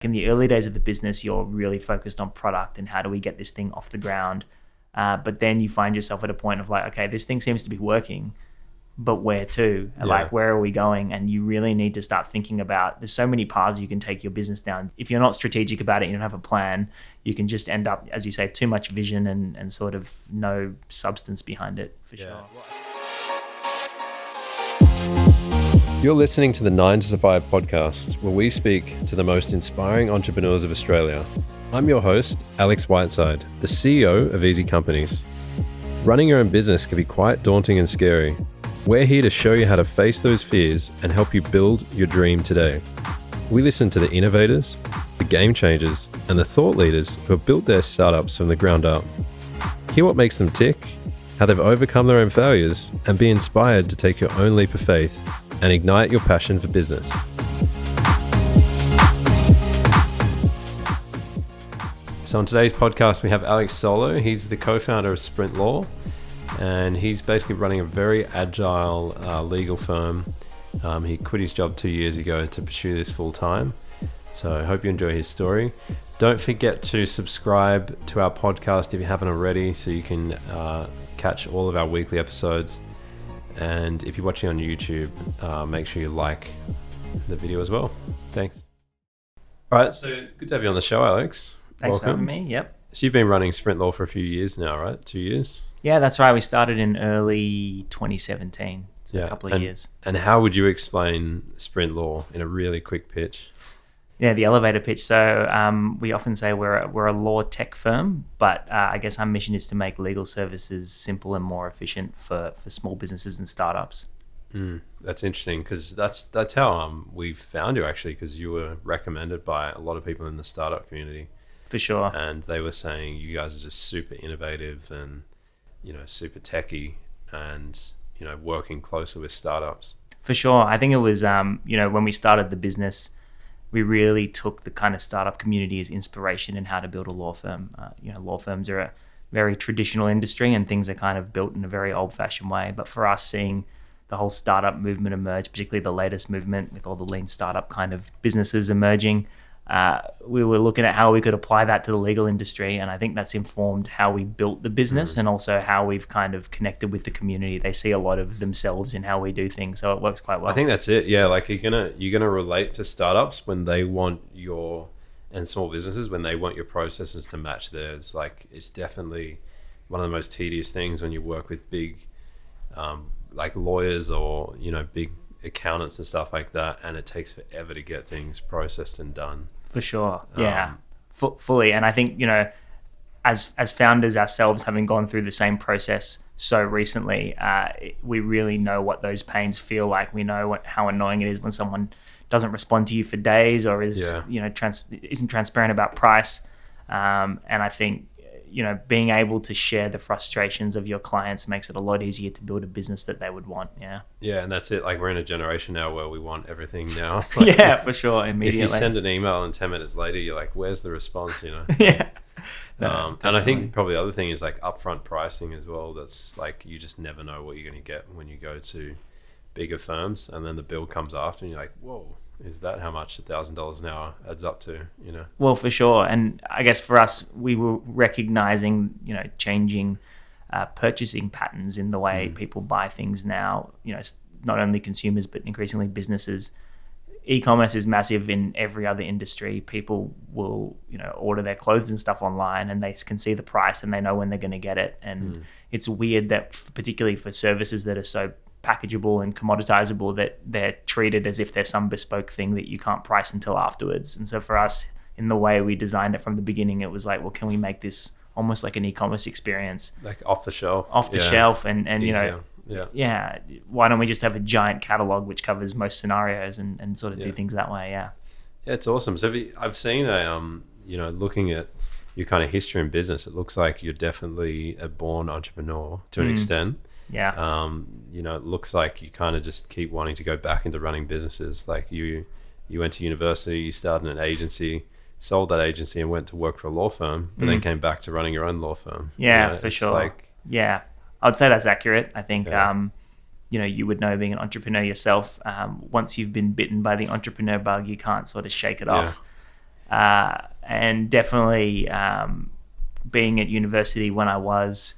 In the early days of the business, you're really focused on product and how do we get this thing off the ground. But then you find yourself at a point of like, okay, this thing seems to be working, but where to? Like, where are we going? And you really need to start thinking about, there's so many paths you can take your business down. If you're not strategic about it, you don't have a plan, you can just end up, as you say, too much vision and sort of no substance behind it, for sure. You're listening to the 9 to Survive podcast, where we speak to the most inspiring entrepreneurs of Australia. I'm your host, Alex Whiteside, the CEO of EasyCompanies. Running your own business can be quite daunting and scary. We're here to show you how to face those fears and help you build your dream today. We listen to the innovators, the game changers, and the thought leaders who have built their startups from the ground up. Hear what makes them tick, how they've overcome their own failures, and be inspired to take your own leap of faith and ignite your passion for business. So on today's podcast, we have Alex Solo. He's the co-founder of sprintlaw, and he's basically running a very agile legal firm. He quit his job 2 years ago to pursue this full time. So I hope you enjoy his story. Don't forget to subscribe to our podcast if you haven't already, so you can catch all of our weekly episodes. And if you're watching on YouTube, make sure you like the video as well. Thanks. All right, so good to have you on the show, Alex. Thanks Welcome. for having me. Yep. So you've been running sprintlaw for a few years now, right? 2 years? Yeah, that's right. We started in early 2017, so a couple of years. And how would you explain sprintlaw in a really quick pitch? Yeah, the elevator pitch. So we often say we're a law tech firm, but I guess our mission is to make legal services simple and more efficient for small businesses and startups. That's interesting, because that's how we found you, actually, because you were recommended by a lot of people in the startup community. For sure. And they were saying you guys are just super innovative and, super techy and, working closely with startups. For sure. I think it was, when we started the business, we really took the kind of startup community as inspiration in how to build a law firm. Law firms are a very traditional industry and things are kind of built in a very old-fashioned way. But for us, seeing the whole startup movement emerge, particularly the latest movement with all the lean startup kind of businesses emerging, we were looking at how we could apply that to the legal industry. And I think that's informed how we built the business and also how we've kind of connected with the community. They see a lot of themselves in how we do things. So it works quite well. I think that's it. Yeah. Like you're gonna relate to startups when they want and small businesses when they want your processes to match theirs. Like it's definitely one of the most tedious things when you work with big, like lawyers or, big accountants and stuff like that. And it takes forever to get things processed and done. For sure. Yeah, fully. And I think, as founders ourselves, having gone through the same process so recently, we really know what those pains feel like. We know how annoying it is when someone doesn't respond to you for days or is, isn't transparent about price. And I think, being able to share the frustrations of your clients makes it a lot easier to build a business that they would want. Yeah, and that's it. Like we're in a generation now where we want everything now. Yeah, for sure. Immediately. If you send an email and 10 minutes later, you're like, where's the response, Yeah. And I think probably the other thing is like upfront pricing as well. That's like, you just never know what you're going to get when you go to bigger firms, and then the bill comes after and you're like, whoa, is that how much $1,000 an hour adds up to, Well, for sure. And I guess for us, we were recognizing, changing purchasing patterns in the way people buy things now, not only consumers, but increasingly businesses. E-commerce is massive in every other industry. People will, order their clothes and stuff online and they can see the price and they know when they're going to get it. And it's weird that particularly for services that are so packageable and commoditizable, that they're treated as if there's some bespoke thing that you can't price until afterwards. And so for us, in the way we designed it from the beginning, it was like, well, can we make this almost like an e-commerce experience, like off the shelf and why don't we just have a giant catalog which covers most scenarios and sort of do things that way. Yeah, it's awesome. So I've seen looking at your kind of history in business, it looks like you're definitely a born entrepreneur to an extent. Yeah. It looks like you kind of just keep wanting to go back into running businesses. Like you went to university, you started an agency, sold that agency and went to work for a law firm, but then came back to running your own law firm. Yeah, for sure. I'd say that's accurate. I think, you would know, being an entrepreneur yourself, once you've been bitten by the entrepreneur bug, you can't sort of shake it off. And definitely being at university when I was,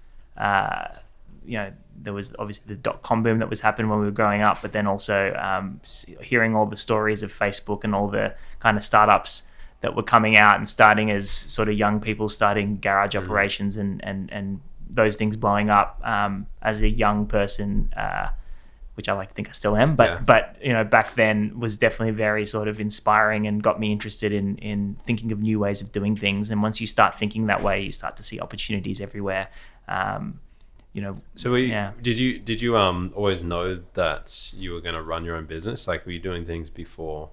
there was obviously the .com boom that was happening when we were growing up, but then also hearing all the stories of Facebook and all the kind of startups that were coming out and starting as sort of young people starting garage operations and those things blowing up as a young person, which I like to think I still am, but back then was definitely very sort of inspiring and got me interested in thinking of new ways of doing things. And once you start thinking that way, you start to see opportunities everywhere. So did you always know that you were going to run your own business? Like, were you doing things before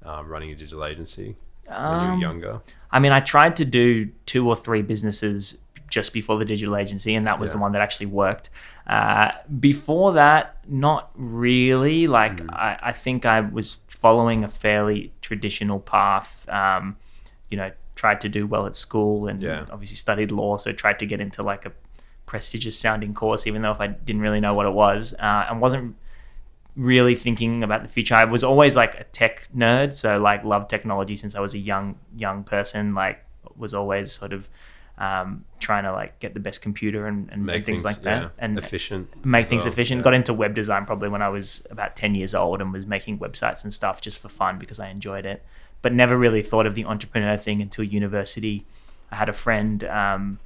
running a digital agency when you were younger? I mean, I tried to do 2 or 3 businesses just before the digital agency, and that was the one that actually worked. Before that, not really. Like, I think I was following a fairly traditional path. Tried to do well at school and obviously studied law, so tried to get into like a prestigious sounding course, even though if I didn't really know what it was, and wasn't really thinking about the future. I was always like a tech nerd, so like loved technology since I was a young person. Like, was always sort of trying to like get the best computer and things like that, and make things efficient. Got into web design probably when I was about 10 years old and was making websites and stuff just for fun because I enjoyed it, but never really thought of the entrepreneur thing until university. I had a friend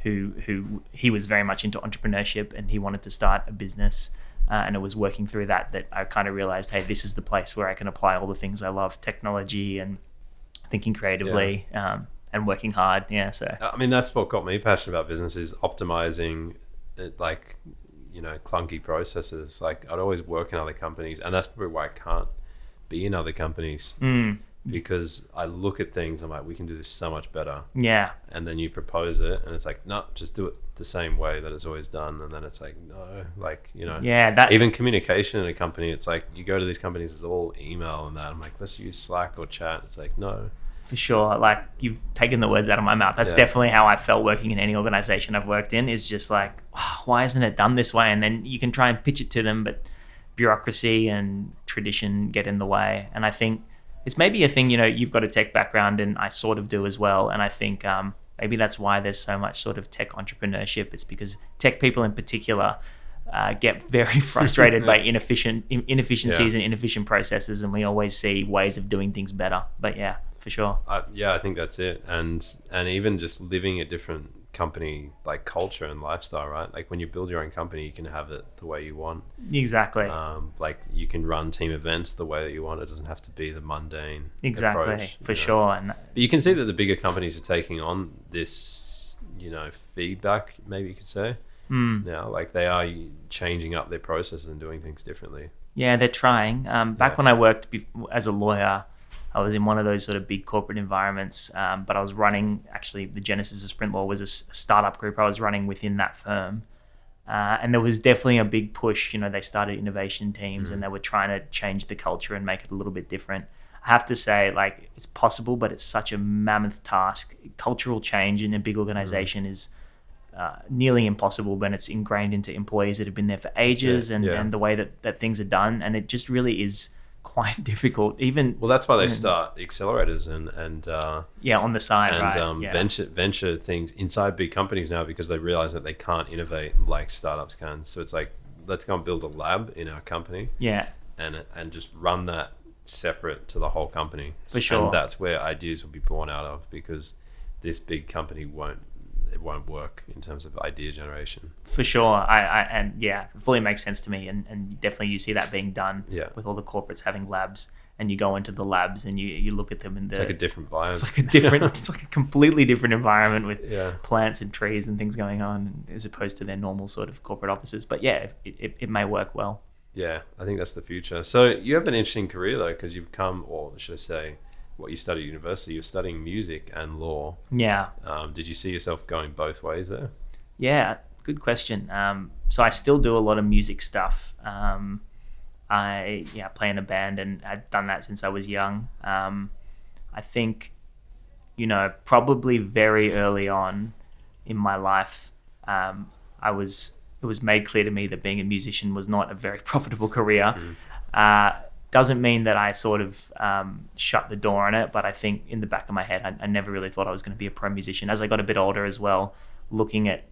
who he was very much into entrepreneurship and he wanted to start a business, and it was working through that I kind of realized, hey, this is the place where I can apply all the things I love, technology and thinking creatively, and working hard. So I mean, that's what got me passionate about business, is optimizing like, clunky processes. Like, I'd always work in other companies, and that's probably why I can't be in other companies. Because I look at things, I'm like, we can do this so much better. Yeah. And then you propose it, and it's like, no, just do it the same way that it's always done. And then it's like, no, like, even communication in a company, it's like, you go to these companies, it's all email and that. I'm like, let's use Slack or chat. It's like, no. For sure. Like, you've taken the words out of my mouth. That's definitely how I felt working in any organization I've worked in, is just like, oh, why isn't it done this way? And then you can try and pitch it to them, but bureaucracy and tradition get in the way. And I think it's maybe a thing, you've got a tech background and I sort of do as well. And I think maybe that's why there's so much sort of tech entrepreneurship. It's because tech people in particular get very frustrated by inefficiencies and inefficient processes. And we always see ways of doing things better. But yeah, for sure. I think that's it. And even just living a different company like culture and lifestyle, right? Like, when you build your own company, you can have it the way you want. Exactly. Like, you can run team events the way that you want. It doesn't have to be the mundane approach, for sure. And but you can see that the bigger companies are taking on this, feedback, maybe you could say. Now, like, they are changing up their processes and doing things differently. Yeah, they're trying. Back when I worked as a lawyer, I was in one of those sort of big corporate environments, but I was running, actually, the genesis of sprintlaw was a startup group I was running within that firm. And there was definitely a big push. They started innovation teams and they were trying to change the culture and make it a little bit different. I have to say, like, it's possible, but it's such a mammoth task. Cultural change in a big organization is nearly impossible when it's ingrained into employees that have been there for ages and the way that things are done. And it just really is quite difficult. That's why they start accelerators and on the side, and venture things inside big companies now, because they realize that they can't innovate like startups can. So it's like, let's go and build a lab in our company, and just run that separate to the whole company. For sure. And that's where ideas will be born out of, because this big company won't work in terms of idea generation. For sure. It fully makes sense to me, and definitely you see that being done with all the corporates having labs, and you go into the labs and you look at them and it's like a different vibe. It's like a completely different environment with plants and trees and things going on, as opposed to their normal sort of corporate offices. But it may work well. Yeah, I think that's the future. So you have an interesting career though, because you've come, or should I say, what you studied at university, you're studying music and law. Yeah. Did you see yourself going both ways there? Yeah, good question. So I still do a lot of music stuff. I play in a band, and I've done that since I was young. I think, probably very early on in my life, it was made clear to me that being a musician was not a very profitable career. doesn't mean that I sort of shut the door on it, but I think in the back of my head, I never really thought I was going to be a pro musician. As I got a bit older as well, looking at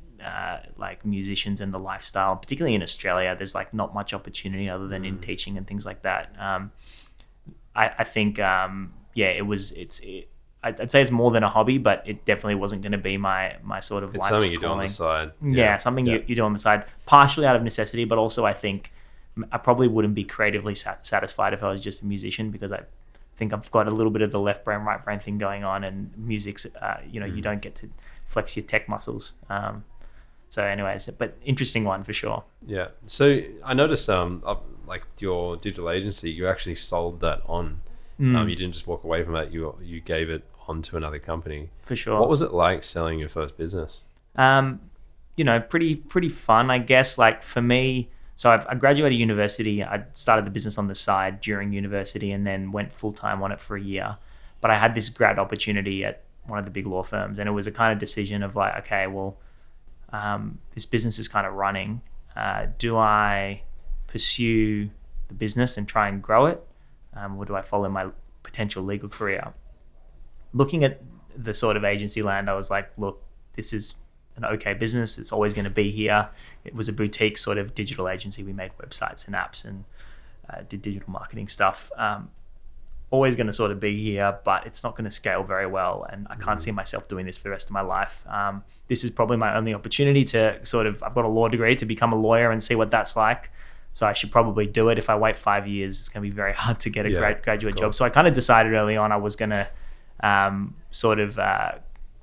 like musicians and the lifestyle, particularly in Australia, there's like not much opportunity other than in teaching and things like that. I think, I'd say it's more than a hobby, but it definitely wasn't going to be my sort of life's something you do on calling. the side. Yeah, something you do on the side, partially out of necessity, but also I think I probably wouldn't be creatively satisfied if I was just a musician, because I think I've got a little bit of the left brain, right brain thing going on, and music's, you don't get to flex your tech muscles. So anyways, but interesting one for sure. Yeah. So I noticed, like your digital agency, you actually sold that on. You didn't just walk away from that. You gave it on to another company. For sure. What was it like selling your first business? Pretty fun, I guess. Like for me, so I graduated university. I started the business on the side during university and then went full time on it for a year. But I had this grad opportunity at one of the big law firms, and it was a kind of decision of like, okay, well, this business is kind of running. Do I pursue the business and try and grow it? Or do I follow my potential legal career? Looking at the sort of agency land, I was like, look, this is an okay business. It's always going to be here. It was a boutique sort of digital agency. We made websites and apps and did digital marketing stuff. Always going to sort of be here, but it's not going to scale very well. And I can't see myself doing this for the rest of my life. This is probably my only opportunity to I've got a law degree, to become a lawyer and see what that's like. So I should probably do it. If I wait 5 years, it's going to be very hard to get a graduate job. So I kind of decided early on I was going to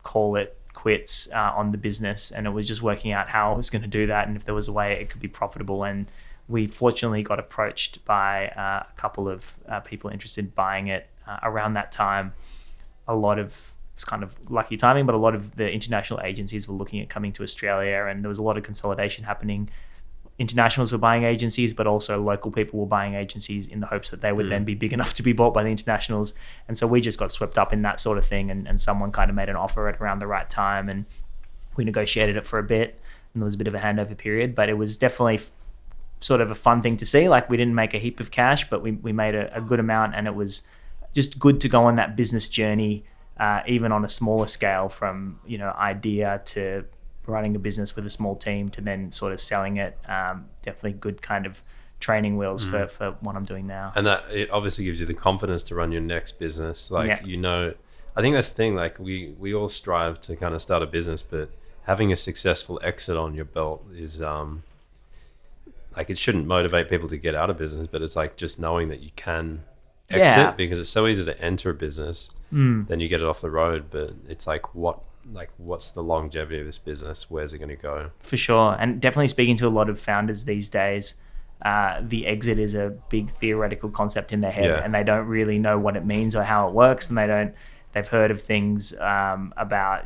call it quits on the business. And it was just working out how I was going to do that and if there was a way it could be profitable. And we fortunately got approached by a couple of people interested in buying it around that time. It's kind of lucky timing, but a lot of the international agencies were looking at coming to Australia, and there was a lot of consolidation happening. Internationals were buying agencies, but also local people were buying agencies in the hopes that they would then be big enough to be bought by the internationals. And so we just got swept up in that sort of thing, and someone kind of made an offer at around the right time, and we negotiated it for a bit, and there was a bit of a handover period, but it was definitely sort of a fun thing to see. Like, we didn't make a heap of cash, but we made a good amount, and it was just good to go on that business journey, even on a smaller scale, from idea to running a business with a small team to then sort of selling it. Definitely good kind of training wheels for what I'm doing now. And that it obviously gives you the confidence to run your next business. I think that's the thing, like we all strive to kind of start a business, but having a successful exit on your belt is like, it shouldn't motivate people to get out of business, but it's like just knowing that you can exit, because it's so easy to enter a business, then you get it off the road, but it's like, what's the longevity of this business? Where's it going to go? For sure. And definitely speaking to a lot of founders these days, the exit is a big theoretical concept in their head, and they don't really know what it means or how it works, and they've heard of things about,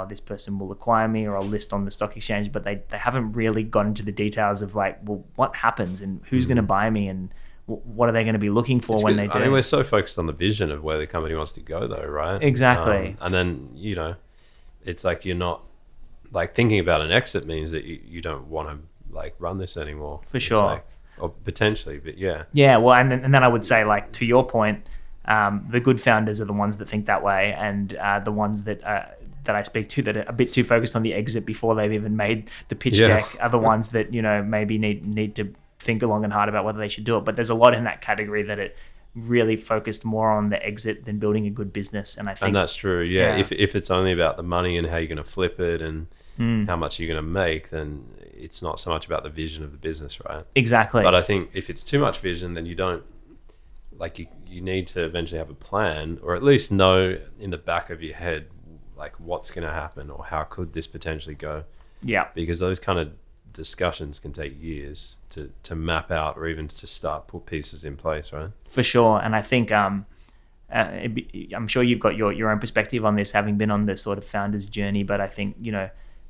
this person will acquire me or I'll list on the stock exchange, but they haven't really gone into the details of like, well, what happens and who's going to buy me and what are they going to be looking for when they do? I mean, we're so focused on the vision of where the company wants to go though, right? Exactly. And then, it's like, you're not like thinking about an exit means that you don't want to like run this anymore. For sure. Or potentially, but yeah. Yeah. Well, and then I would say, like, to your point, the good founders are the ones that think that way, and the ones that I speak to that are a bit too focused on the exit before they've even made the pitch deck are the ones that, maybe need to think long and hard about whether they should do it. But there's a lot in that category that it really focused more on the exit than building a good business. And I think, and that's true. Yeah. If it's only about the money and how you're going to flip it and how much you're going to make, then it's not so much about the vision of the business, right? Exactly. But I think if it's too much vision, then you don't, like, you need to eventually have a plan, or at least know in the back of your head, like, what's going to happen or how could this potentially go. Yeah. Because those kind of discussions can take years to map out, or even to start put pieces in place, right? For sure. And I think I'm sure you've got your own perspective on this, having been on the sort of founder's journey, but I think,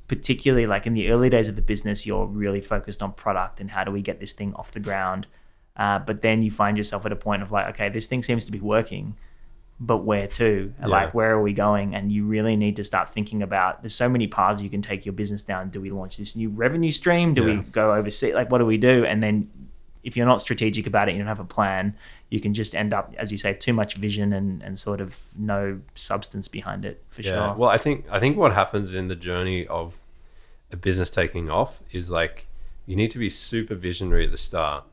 particularly like in the early days of the business, you're really focused on product and how do we get this thing off the ground. But then you find yourself at a point of like, okay, this thing seems to be working, but where to? Like, where are we going? And you really need to start thinking about, there's so many paths you can take your business down. Do we launch this new revenue stream? Do we go overseas? Like, what do we do? And then if you're not strategic about it, you don't have a plan, you can just end up, as you say, too much vision and sort of no substance behind it, for sure. Well, I think what happens in the journey of a business taking off is like you need to be super visionary at the start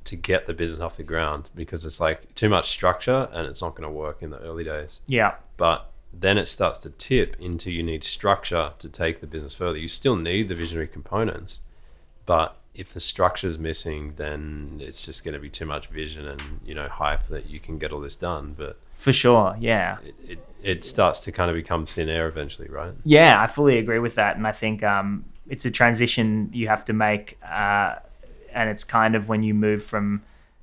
to get the business off the ground, because it's like too much structure and it's not going to work in the early days. Yeah. But then it starts to tip into you need structure to take the business further. You still need the visionary components, but if the structure is missing, then it's just going to be too much vision and, you know, hype that you can get all this done. But for sure, yeah. It starts to kind of become thin air eventually, right? Yeah, I fully agree with that. And I think it's a transition you have to make. And it's kind of when you move from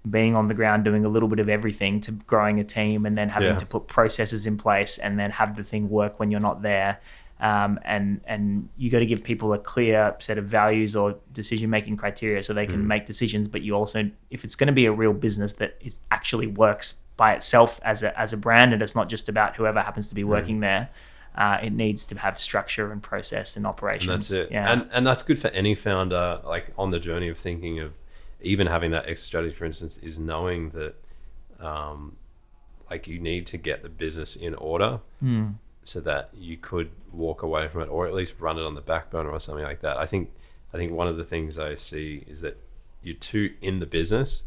being on the ground doing a little bit of everything to growing a team and then having to put processes in place and then have the thing work when you're not there. And you got to give people a clear set of values or decision-making criteria so they can make decisions. But you also, if it's going to be a real business that actually works by itself as a brand, and it's not just about whoever happens to be working there, it needs to have structure and process and operations. And that's it. Yeah. And that's good for any founder, like on the journey of thinking of even having that exit strategy, for instance, is knowing that like you need to get the business in order so that you could walk away from it, or at least run it on the back burner or something like that. I think one of the things I see is that you're too in the business.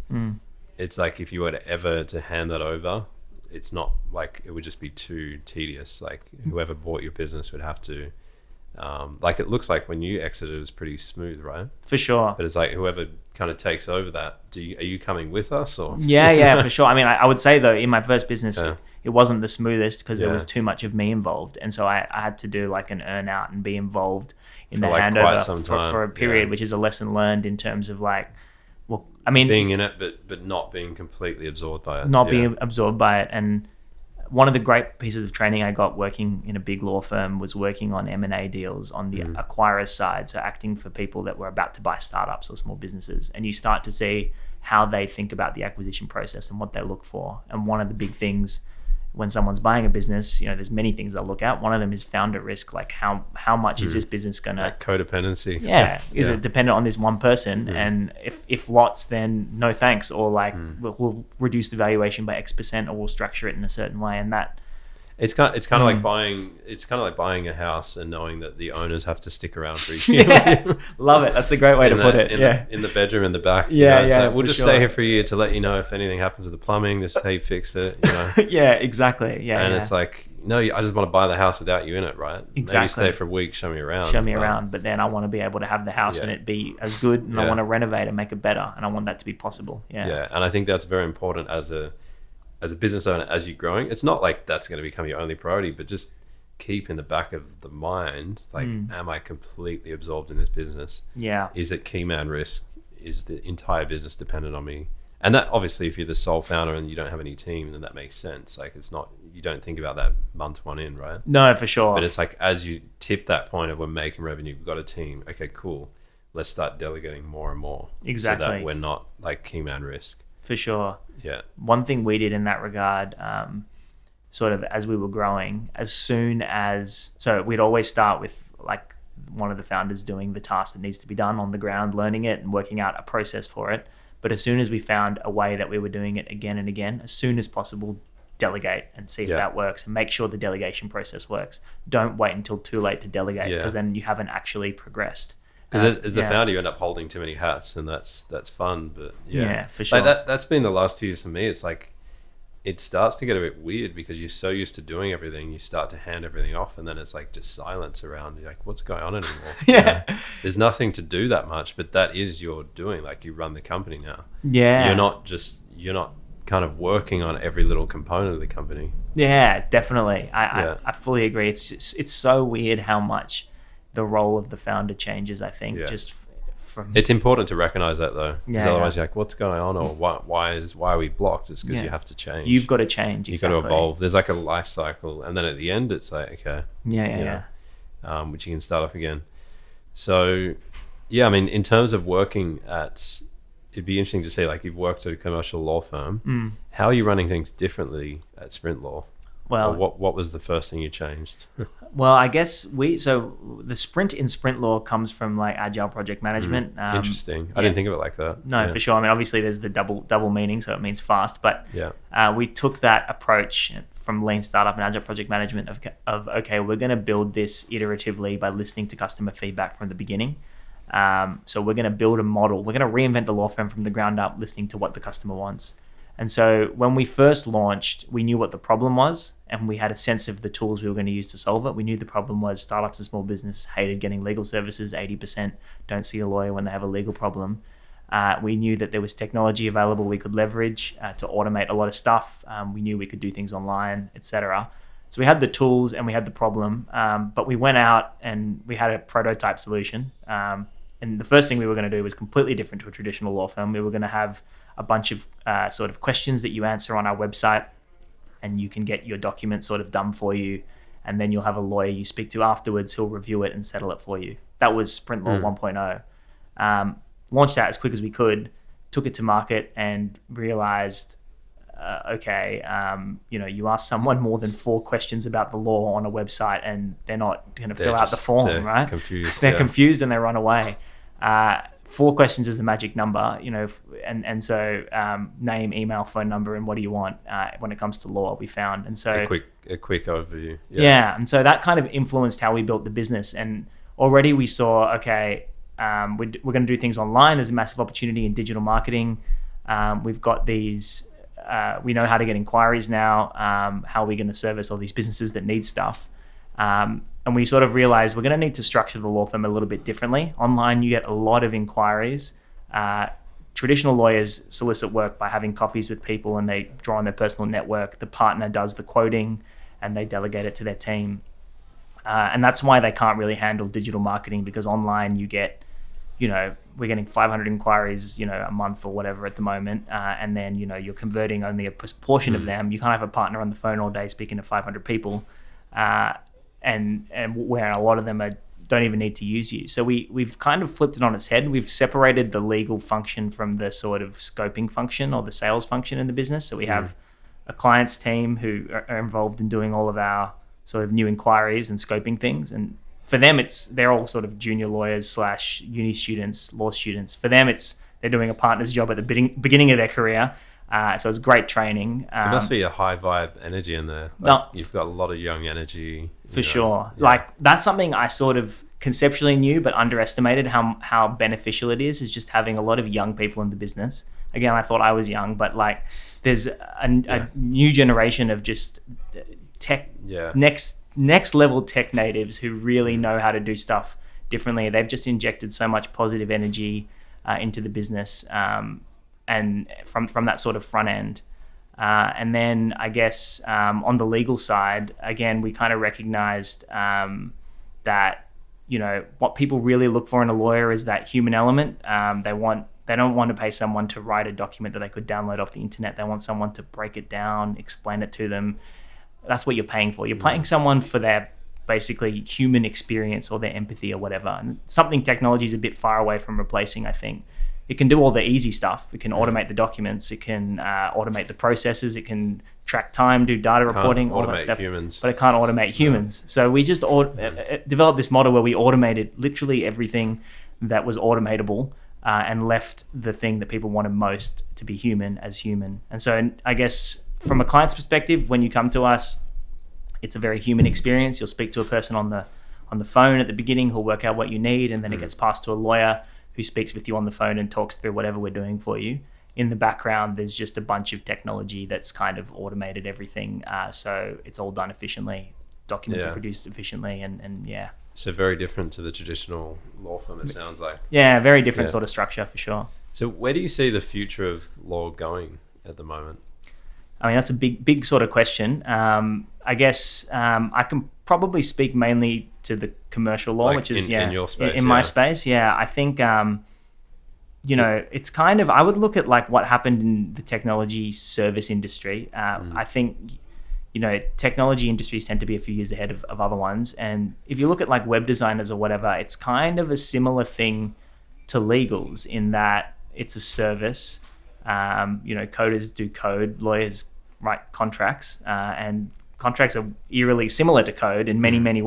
It's like if you were to ever to hand that over, it's not like, it would just be too tedious. Like whoever bought your business would have to, like it looks like when you exited, it was pretty smooth, right? For sure. But it's like whoever kind of takes over that, are you coming with us or? Yeah, for sure. I mean, I would say though, in my first business, it wasn't the smoothest because there was too much of me involved. And so I had to do like an earn out and be involved in the handover for a period, which is a lesson learned in terms of like, well, I mean, being in it, but not being completely absorbed by it. Not being absorbed by it. And one of the great pieces of training I got working in a big law firm was working on M&A deals on the acquirers side. So acting for people that were about to buy startups or small businesses. And you start to see how they think about the acquisition process and what they look for. And one of the big things when someone's buying a business, you know, there's many things they'll look at. One of them is founder risk. Like how much is this business going to... codependency. Yeah. Is it dependent on this one person? And if lots, then no thanks. Or like we'll reduce the valuation by X% or we'll structure it in a certain way. And that... It's kind of like buying a house and knowing that the owners have to stick around for each year. Love it. That's a great way to put it. In the bedroom in the back. We'll just stay here for a year to let you know if anything happens with the plumbing. This is how you fix it. You know. Yeah, exactly. Yeah. And it's like, no, I just want to buy the house without you in it, right? Exactly. Maybe stay for a week, show me around. But then I want to be able to have the house and it be as good, and I want to renovate and make it better, and I want that to be possible. Yeah, and I think that's very important as a business owner, as you're growing. It's not like that's going to become your only priority, but just keep in the back of the mind, like, am I completely absorbed in this business? Yeah. Is it key man risk? Is the entire business dependent on me? And that obviously, if you're the sole founder and you don't have any team, then that makes sense. Like it's not, you don't think about that month one in, right? No, for sure. But it's like, as you tip that point of we're making revenue, we've got a team. Okay, cool. Let's start delegating more and more. Exactly. So that we're not like key man risk. For sure. Yeah. One thing we did in that regard, sort of as we were growing, so we'd always start with like one of the founders doing the task that needs to be done on the ground, learning it and working out a process for it. But as soon as we found a way that we were doing it again and again, as soon as possible, delegate and see if that works and make sure the delegation process works. Don't wait until too late to delegate because then you haven't actually progressed. Because as the founder, you end up holding too many hats, and that's fun. But yeah, for sure. Like that's been the last 2 years for me. It's like it starts to get a bit weird because you're so used to doing everything. You start to hand everything off, and then it's like just silence around. You're like, what's going on anymore? You know? There's nothing to do that much, but that is your doing. Like you run the company now. Yeah. You're not kind of working on every little component of the company. Yeah, definitely. I fully agree. It's so weird how much the role of the founder changes, I think, just from... It's important to recognize that, though, because otherwise you're like, what's going on? Or why are we blocked? It's because you have to change. You've got to change, You've got to evolve. There's like a life cycle. And then at the end, it's like, okay. Which you can start off again. So, I mean, in terms of working at... It'd be interesting to see, like, you've worked at a commercial law firm. How are you running things differently at sprintlaw? Well, what was the first thing you changed? Well, I guess so the sprint in sprintlaw comes from like agile project management. Interesting. I didn't think of it like that. No, for sure. I mean, obviously there's the double meaning, so it means fast, but we took that approach from lean startup and agile project management of okay, we're going to build this iteratively by listening to customer feedback from the beginning. So we're going to build a model. We're going to reinvent the law firm from the ground up, listening to what the customer wants. And so when we first launched, we knew what the problem was, and we had a sense of the tools we were going to use to solve it. We knew the problem was startups and small businesses hated getting legal services. 80% don't see a lawyer when they have a legal problem. We knew that there was technology available we could leverage to automate a lot of stuff. We knew we could do things online, etc. So we had the tools and we had the problem, but we went out and we had a prototype solution. And the first thing we were going to do was completely different to a traditional law firm. We were going to have a bunch of sort of questions that you answer on our website, and you can get your document sort of done for you, and then you'll have a lawyer you speak to afterwards who'll review it and settle it for you. That was sprintlaw 1.0. Launched that as quick as we could, took it to market, and realized, you ask someone more than 4 questions about the law on a website, and they're not going to fill out the form, right? Confused. They're confused and they run away. 4 questions is the magic number, and so name, email, phone number, and what do you want when it comes to law, we found. And so a quick overview. Yeah, and so that kind of influenced how we built the business. And already we saw, we're going to do things online. There's a massive opportunity in digital marketing. We've got these, we know how to get inquiries now. How are we going to service all these businesses that need stuff? And we sort of realized we're going to need to structure the law firm a little bit differently. Online, you get a lot of inquiries. Traditional lawyers solicit work by having coffees with people, and they draw on their personal network. The partner does the quoting, and they delegate it to their team. And that's why they can't really handle digital marketing, because online you get, we're getting 500 inquiries, a month or whatever at the moment. And then, you're converting only a portion of them. You can't have a partner on the phone all day speaking to 500 people. And where a lot of them don't even need to use you. So we've kind of flipped it on its head. We've separated the legal function from the sort of scoping function or the sales function in the business. So we have a clients team who are involved in doing all of our sort of new inquiries and scoping things. And for them, they're all sort of junior lawyers / uni students, law students. For them, they're doing a partner's job at the beginning of their career. So it's great training. There must be a high vibe energy in there. You've got a lot of young energy. For sure. Yeah. Like, that's something I sort of conceptually knew but underestimated how beneficial it is just having a lot of young people in the business. Again, I thought I was young, but like there's a new generation of just tech, next level tech natives who really know how to do stuff differently. They've just injected so much positive energy into the business. And from that sort of front end. And then I guess on the legal side, again, we kind of recognized that, what people really look for in a lawyer is that human element. They don't want to pay someone to write a document that they could download off the internet. They want someone to break it down, explain it to them. That's what you're paying for. You're paying someone for their basically human experience or their empathy or whatever. And something technology is a bit far away from replacing, I think. It can do all the easy stuff. It can automate the documents. It can automate the processes. It can track time, do data reporting, all that stuff. Humans. But it can't automate humans. So we just developed this model where we automated literally everything that was automatable and left the thing that people wanted most to be human as human. And so I guess from a client's perspective, when you come to us, it's a very human experience. You'll speak to a person on the phone at the beginning who'll work out what you need, and then it gets passed to a lawyer who speaks with you on the phone and talks through whatever we're doing for you. In the background, there's just a bunch of technology that's kind of automated everything. So it's all done efficiently. Documents are produced efficiently and yeah. So very different to the traditional law firm, it sounds like. Yeah, very different sort of structure for sure. So where do you see the future of law going at the moment? I mean, that's a big sort of question. I guess I can probably speak mainly to the commercial law, which is in your space, in my space. Yeah, I think it's kind of, I would look at like what happened in the technology service industry. I think technology industries tend to be a few years ahead of other ones, and if you look at like web designers or whatever, it's kind of a similar thing to legals in that it's a service. Coders do code, lawyers write contracts, and contracts are eerily similar to code in many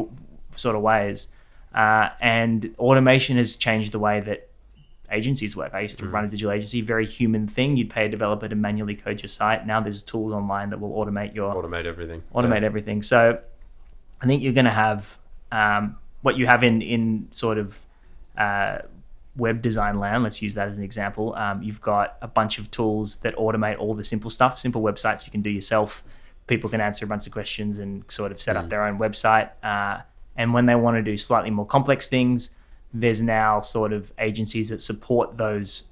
sort of ways. And automation has changed the way that agencies work. I used to run a digital agency, very human thing. You'd pay a developer to manually code your site. Now there's tools online that will automate everything. So I think you're going to have what you have in sort of web design land. Let's use that as an example. You've got a bunch of tools that automate all the simple stuff, simple websites you can do yourself. People can answer a bunch of questions and sort of set up their own website. And when they want to do slightly more complex things, there's now sort of agencies that support those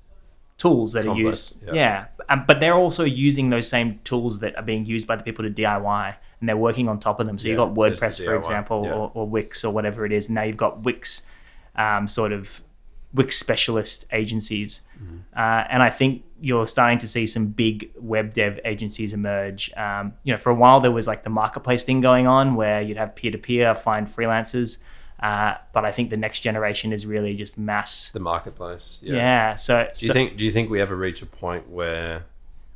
tools that are used. Yeah. But they're also using those same tools that are being used by the people to DIY, and they're working on top of them. So you've got WordPress, for example, or Wix or whatever it is. Now you've got Wix, sort of Wix specialist agencies. And I think you're starting to see some big web dev agencies emerge. For a while there was like the marketplace thing going on where you'd have peer-to-peer, find freelancers. But I think the next generation is really just the marketplace. So do you think we ever reach a point where,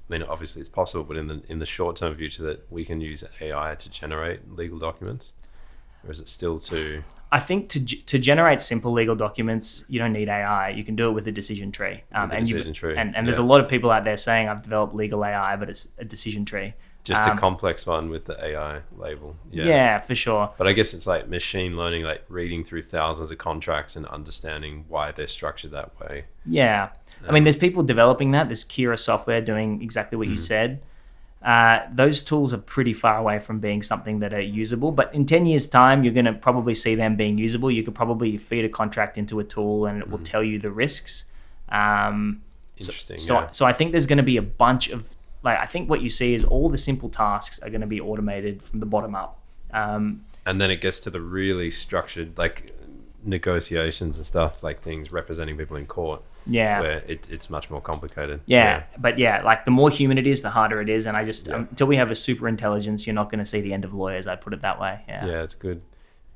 I mean, obviously it's possible, but in the short term future that we can use AI to generate legal documents, or is it still too? I think to generate simple legal documents, you don't need AI. You can do it with a decision tree. And there's a lot of people out there saying I've developed legal AI, but it's a decision tree. Just a complex one with the AI label. Yeah, for sure. But I guess it's like machine learning, like reading through thousands of contracts and understanding why they're structured that way. Yeah. I mean, there's people developing that. There's Kira software doing exactly what you said. Those tools are pretty far away from being something that are usable. But in 10 years' time, you're going to probably see them being usable. You could probably feed a contract into a tool and it will tell you the risks. Interesting. So I think there's going to be a bunch of... I think what you see is all the simple tasks are going to be automated from the bottom up. And then it gets to the really structured, like negotiations and stuff, like things representing people in court. Yeah. Where it's much more complicated. But like the more human it is, the harder it is. And I just, until we have a super intelligence, you're not going to see the end of lawyers. I'd put it that way. Yeah, it's good.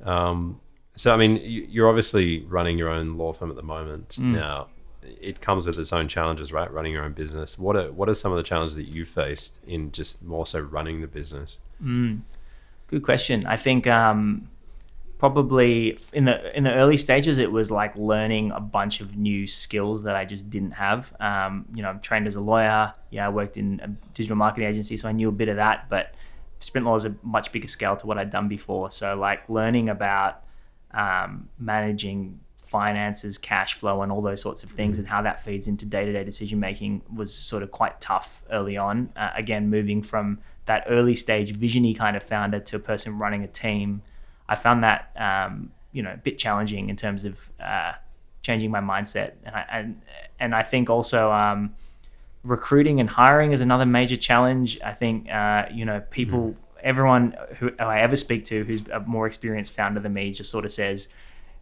So, I mean, you're obviously running your own law firm at the moment. Now, it comes with its own challenges, right? Running your own business. What are some of the challenges that you faced in just more so running the business? Good question. I think probably in the early stages, it was like learning a bunch of new skills that I just didn't have. I'm trained as a lawyer. I worked in a digital marketing agency, so I knew a bit of that. But sprintlaw is a much bigger scale to what I'd done before. So like learning about managing finances, cash flow, and all those sorts of things, and how that feeds into day-to-day decision making was sort of quite tough early on. Again, moving from that early stage vision-y kind of founder to a person running a team, I found that a bit challenging in terms of changing my mindset. And I think also recruiting and hiring is another major challenge. I think people, everyone who I ever speak to who's a more experienced founder than me just sort of says,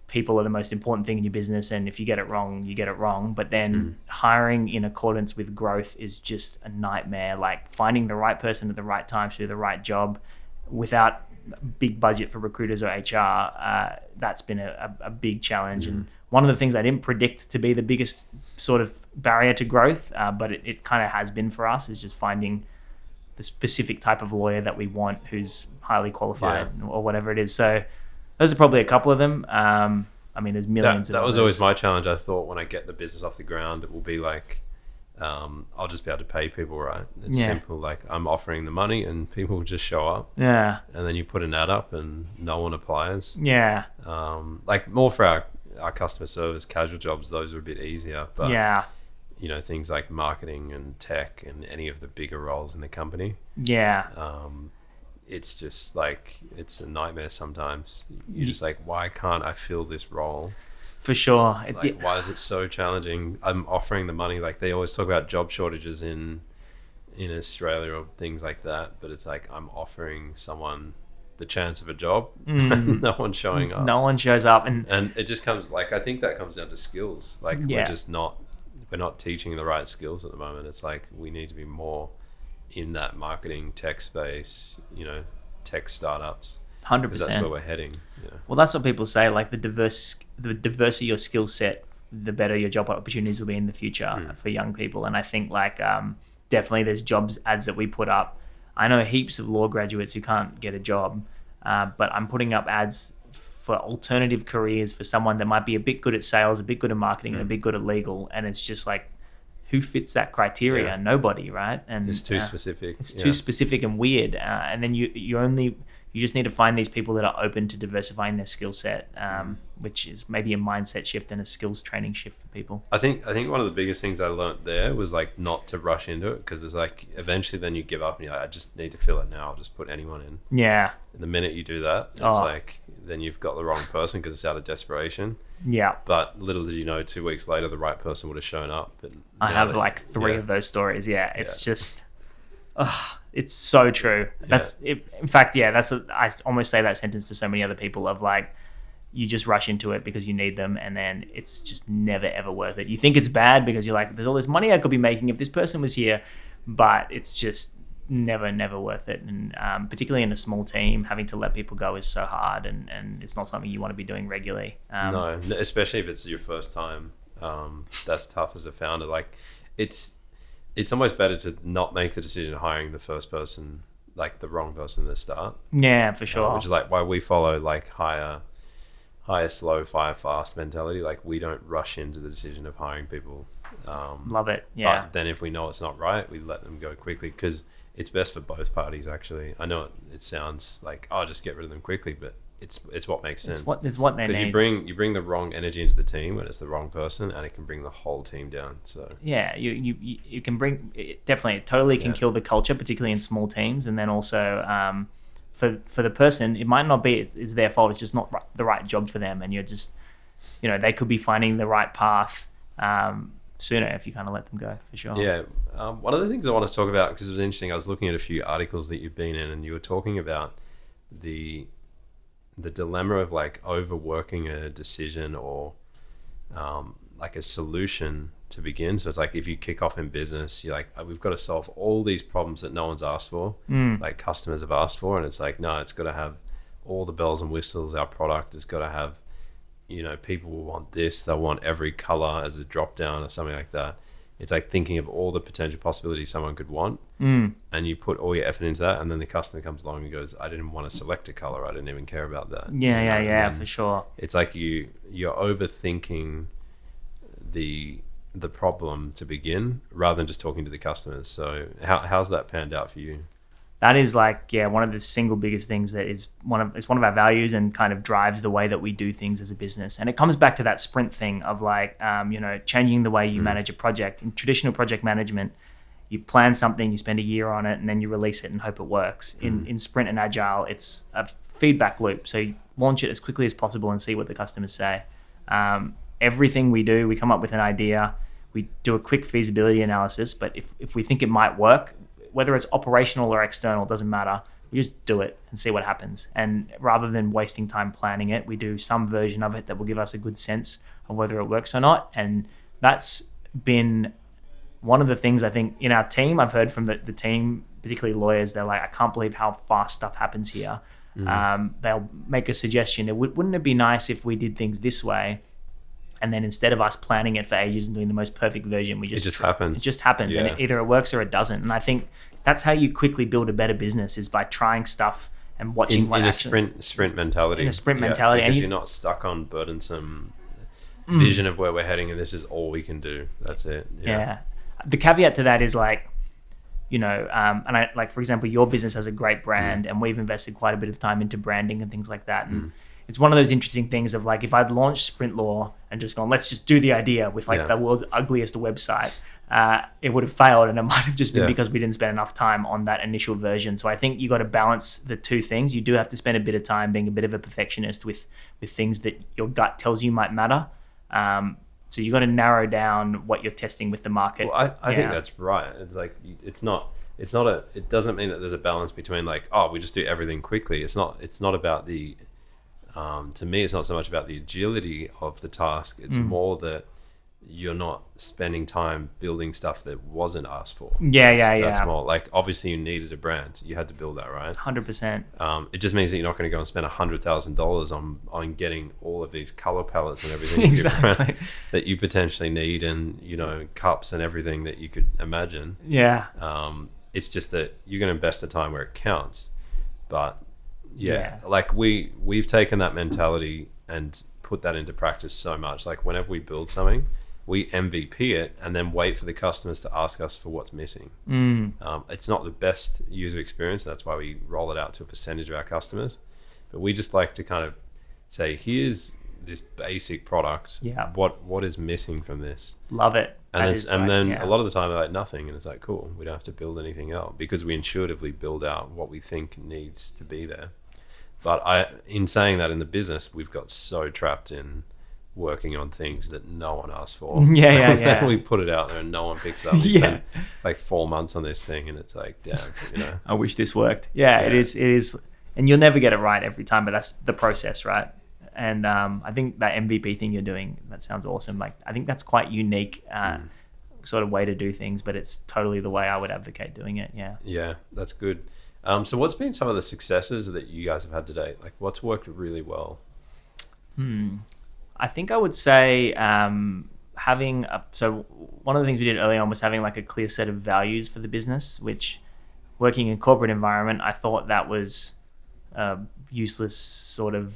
people are the most important thing in your business, and if you get it wrong, you get it wrong. But then hiring in accordance with growth is just a nightmare. Like finding the right person at the right time to do the right job without big budget for recruiters or HR, that's been a big challenge. And one of the things I didn't predict to be the biggest sort of barrier to growth, but it kind of has been for us, is just finding the specific type of lawyer that we want who's highly qualified or whatever it is. So those are probably a couple of them. I mean, there's millions of that others. was always my challenge. I thought when I get the business off the ground, it will be like, I'll just be able to pay people, right? It's simple. Like I'm offering the money and people will just show up. Yeah. And then you put an ad up and no one applies. Yeah. Like more for our customer service, casual jobs, those are a bit easier. But things like marketing and tech and any of the bigger roles in the company. Yeah. It's just like, it's a nightmare sometimes. You're just like, why can't I fill this role? For sure. Like, why is it so challenging? I'm offering the money. Like they always talk about job shortages in Australia or things like that. But it's like, I'm offering someone the chance of a job. No one's showing up. No one shows up. And it just comes like, I think that comes down to skills. Like we're not teaching the right skills at the moment. It's like, we need to be more in that marketing tech space, tech startups. 100%. That's where we're heading. Well, that's what people say. Like the diversity of your skill set, the better your job opportunities will be in the future for young people. And I think like definitely there's jobs ads that we put up. I know heaps of law graduates who can't get a job, but I'm putting up ads for alternative careers for someone that might be a bit good at sales, a bit good at marketing, and a bit good at legal. And it's just like, who fits that criteria? Yeah. Nobody, right? And It's too specific. It's too specific and weird. And then you just need to find these people that are open to diversifying their skill set, which is maybe a mindset shift and a skills training shift for people. I think one of the biggest things I learned there was like not to rush into it, because it's like eventually then you give up and you're like, I just need to fill it now. I'll just put anyone in. Yeah. And the minute you do that, it's like then you've got the wrong person because it's out of desperation. Yeah. But little did you know, 2 weeks later, the right person would have shown up. But I have like 3 of those stories. Yeah. It's just, it's so true. In fact, I almost say that sentence to so many other people of like, you just rush into it because you need them, and then it's just never ever worth it. You think it's bad because you're like, there's all this money I could be making if this person was here, but it's just never worth it. And particularly in a small team, having to let people go is so hard, and it's not something you want to be doing regularly. No, especially if it's your first time. That's tough as a founder. Like it's almost better to not make the decision of hiring the first person, like the wrong person at the start. Yeah, for sure. Which is like why we follow like hire slow, fire fast mentality. Like we don't rush into the decision of hiring people. Love it. Yeah. But then if we know it's not right, we let them go quickly, because it's best for both parties. Actually, I know it sounds like, oh, just get rid of them quickly, but it's what makes sense. It's what they need. You bring the wrong energy into the team when it's the wrong person, and it can bring the whole team down. So yeah, you can bring it, definitely, it totally can kill the culture, particularly in small teams. And then also for the person, it might not be it's their fault. It's just not the right job for them, and you're just, they could be finding the right path sooner if you kind of let them go, for sure. Yeah. One of the things I want to talk about, because it was interesting, I was looking at a few articles that you've been in, and you were talking about the dilemma of like overworking a decision or like a solution to begin. So it's like, if you kick off in business, you're like, we've got to solve all these problems that no one's asked for, like customers have asked for. And it's like, no, it's got to have all the bells and whistles. Our product has got to have, people will want this, they'll want every color as a drop down or something like that. It's like thinking of all the potential possibilities someone could want, and you put all your effort into that, and then the customer comes along and goes, I didn't want to select a color, I didn't even care about that. Yeah, for sure. It's like you're overthinking the problem to begin, rather than just talking to the customers. So how's that panned out for you? That is like, one of the single biggest things that is one of our values, and kind of drives the way that we do things as a business. And it comes back to that sprint thing of like, changing the way you manage a project. In traditional project management, you plan something, you spend a year on it, and then you release it and hope it works. In sprint and agile, it's a feedback loop. So you launch it as quickly as possible and see what the customers say. Everything we do, we come up with an idea, we do a quick feasibility analysis, but if we think it might work, whether it's operational or external, doesn't matter. We just do it and see what happens. And rather than wasting time planning it, we do some version of it that will give us a good sense of whether it works or not. And that's been one of the things I think in our team, I've heard from the team, particularly lawyers, they're like, I can't believe how fast stuff happens here. They'll make a suggestion. Wouldn't it be nice if we did things this way? And then instead of us planning it for ages and doing the most perfect version, it just happens. It just happens, yeah. And either it works or it doesn't. And I think that's how you quickly build a better business, is by trying stuff and watching in a sprint mentality. In a sprint mentality, because you're not stuck on burdensome vision of where we're heading, and this is all we can do. That's it. Yeah. The caveat to that is like, and I like, for example, your business has a great brand, and we've invested quite a bit of time into branding and things like that. And it's one of those interesting things of like, if I'd launched sprintlaw and just gone, let's just do the idea with like the world's ugliest website, it would have failed, and it might have just been because we didn't spend enough time on that initial version. So I think you got to balance the two things. You do have to spend a bit of time being a bit of a perfectionist with things that your gut tells you might matter. So you got to narrow down what you're testing with the market. Well, I think that's right. It's like, it doesn't mean that there's a balance between like, oh, we just do everything quickly. It's not about the, to me, it's not so much about the agility of the task. It's more that you're not spending time building stuff that wasn't asked for. That's more like, obviously you needed a brand. You had to build that, right? 100%. It just means that you're not going to go and spend $100,000 on getting all of these color palettes and everything exactly. that you potentially need, and cups and everything that you could imagine. It's just that you're going to invest the time where it counts. But like we've taken that mentality and put that into practice so much. Like whenever we build something, we MVP it and then wait for the customers to ask us for what's missing. It's not the best user experience. That's why we roll it out to a percentage of our customers. But we just like to kind of say, here's this basic product. Yeah. What is missing from this? Love it. And then a lot of the time they're like, nothing. And it's like, cool, we don't have to build anything else because we intuitively build out what we think needs to be there. But in saying that, in the business, we've got so trapped in working on things that no one asked for. Yeah. We put it out there and no one picks it up. We spent like 4 months on this thing and it's like, damn, I wish this worked. It is. And you'll never get it right every time, but that's the process, right? And I think that MVP thing you're doing, that sounds awesome. Like, I think that's quite unique sort of way to do things, but it's totally the way I would advocate doing it. Yeah, that's good. So what's been some of the successes that you guys have had to date? Like, what's worked really well? I think I would say so one of the things we did early on was having like a clear set of values for the business, which working in corporate environment, I thought that was a useless sort of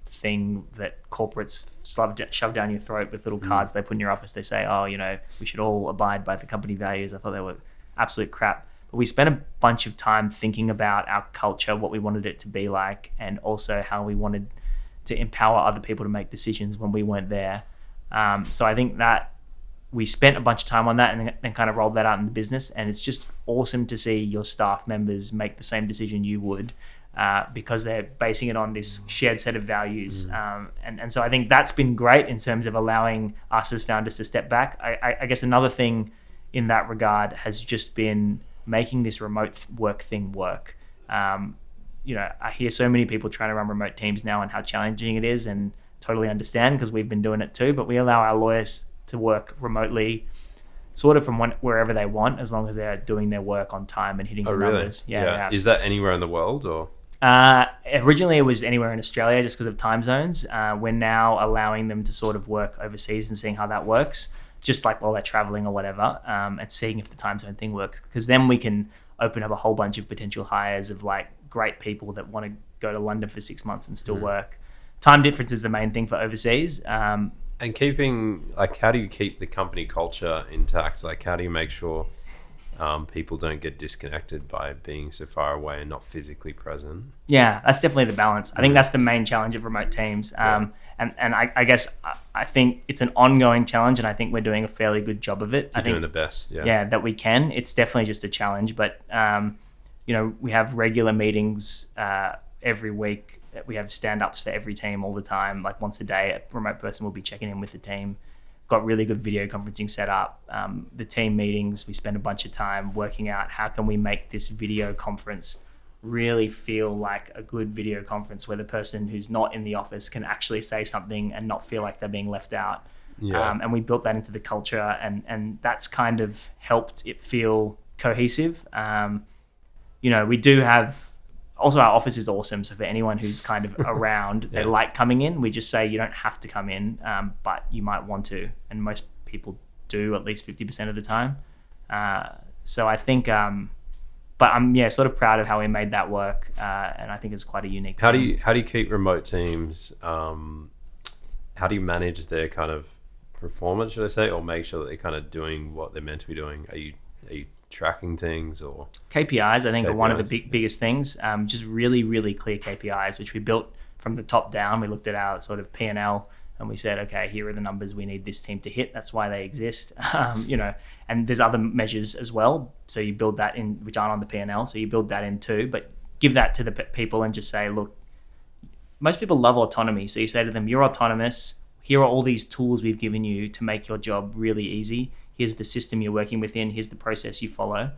thing that corporates shove down your throat with little cards they put in your office. They say, we should all abide by the company values. I thought they were absolute crap. But we spent a bunch of time thinking about our culture, what we wanted it to be like, and also how we wanted to empower other people to make decisions when we weren't there. So I think that we spent a bunch of time on that and then kind of rolled that out in the business. And it's just awesome to see your staff members make the same decision you would because they're basing it on this shared set of values. And so I think that's been great in terms of allowing us as founders to step back. I guess another thing in that regard has just been making this remote work thing work. I hear so many people trying to run remote teams now and how challenging it is, and totally understand because we've been doing it too. But we allow our lawyers to work remotely sort of from wherever they want, as long as they're doing their work on time and hitting the numbers. Yeah. Is that anywhere in the world or? Originally it was anywhere in Australia just because of time zones. We're now allowing them to sort of work overseas and seeing how that works, just like while they're traveling or whatever, and seeing if the time zone thing works. Because then we can open up a whole bunch of potential hires of like great people that want to go to London for 6 months and still work. Time difference is the main thing for overseas. And keeping, like, how do you keep the company culture intact? Like, how do you make sure people don't get disconnected by being so far away and not physically present? Yeah, that's definitely the balance. I think that's the main challenge of remote teams. And I guess I think it's an ongoing challenge, and I think we're doing a fairly good job of it. You're doing the best, that we can. It's definitely just a challenge, but we have regular meetings every week. We have stand-ups for every team all the time. Like once a day, a remote person will be checking in with the team. Got really good video conferencing set up. The team meetings, we spend a bunch of time working out how can we make this video conference really feel like a good video conference where the person who's not in the office can actually say something and not feel like they're being left out. And we built that into the culture, and that's kind of helped it feel cohesive. We do have, also our office is awesome. So for anyone who's kind of around, they like coming in. We just say you don't have to come in, but you might want to. And most people do at least 50% of the time. So I think, but I'm sort of proud of how we made that work. And I think it's quite a unique thing. How do you keep remote teams? How do you manage their kind of performance, should I say, or make sure that they're kind of doing what they're meant to be doing? Are you tracking things or KPIs? I think are one of the biggest things. Just really, really clear KPIs, which we built from the top down. We looked at our sort of P&L and we said, okay, here are the numbers we need this team to hit. That's why they exist. And there's other measures as well. So you build that in, which aren't on the P&L. So you build that in too, but give that to the people and just say, look, most people love autonomy. So you say to them, you're autonomous. Here are all these tools we've given you to make your job really easy. Here's the system you're working within. Here's the process you follow.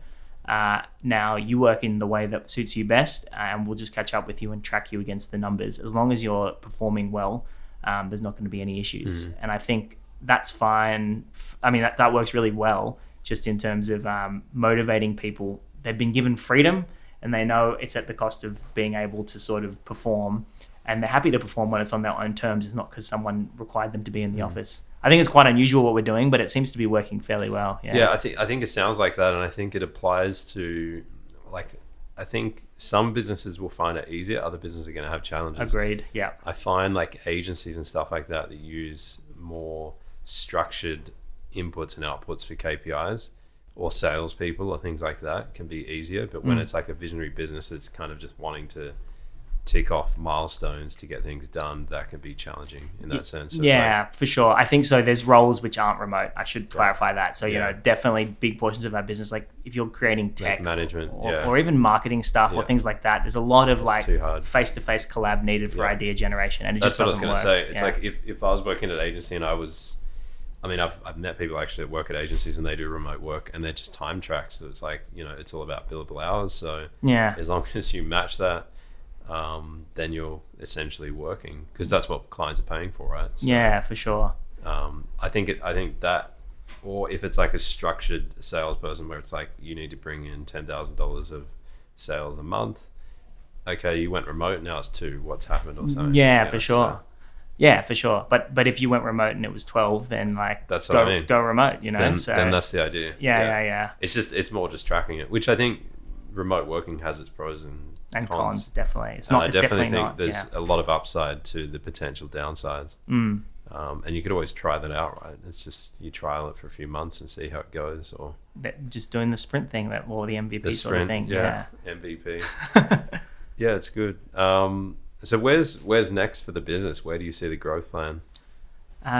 Now you work in the way that suits you best, and we'll just catch up with you and track you against the numbers. As long as you're performing well, there's not going to be any issues. And I think that's fine. I mean, that works really well just in terms of motivating people. They've been given freedom and they know it's at the cost of being able to sort of perform. And they're happy to perform when it's on their own terms. It's not because someone required them to be in the office. I think it's quite unusual what we're doing, but it seems to be working fairly well. Yeah, I think it sounds like that, and I think it applies to, like, I think some businesses will find it easier, other businesses are going to have challenges. Agreed. Yeah. I find like agencies and stuff like that use more structured inputs and outputs for KPIs, or salespeople or things like that can be easier. But when it's like a visionary business that's kind of just wanting to tick off milestones to get things done, that can be challenging in that sense. So yeah, for sure. I think so. There's roles which aren't remote. I should clarify that. So, you know, definitely big portions of our business, like if you're creating tech, like management, or even marketing stuff or things like that, there's a lot of like face-to-face collab needed for idea generation, and it just doesn't work. That's what I was going to say. It's like if I was working at an agency and I've met people actually that work at agencies and they do remote work and they're just time tracked. So it's like, you know, it's all about billable hours. So as long as you match that, then you're essentially working, because that's what clients are paying for, right? So, yeah, for sure. I think that, or if it's like a structured salesperson where it's like you need to bring in $10,000 of sales a month. Okay, you went remote, now it's 2. What's happened or something? Yeah, for sure. So, yeah, for sure. But if you went remote and it was 12, then like that's what I mean. Go remote, you know. Then that's the idea. Yeah. It's more just tracking it, which I think remote working has its pros and cons. Definitely. I definitely think there's a lot of upside to the potential downsides. And you could always try that out, right? It's just you trial it for a few months and see how it goes, or just doing the sprint thing, or the MVP sort of thing. MVP. Yeah, it's good. So where's next for the business? Where do you see the growth plan?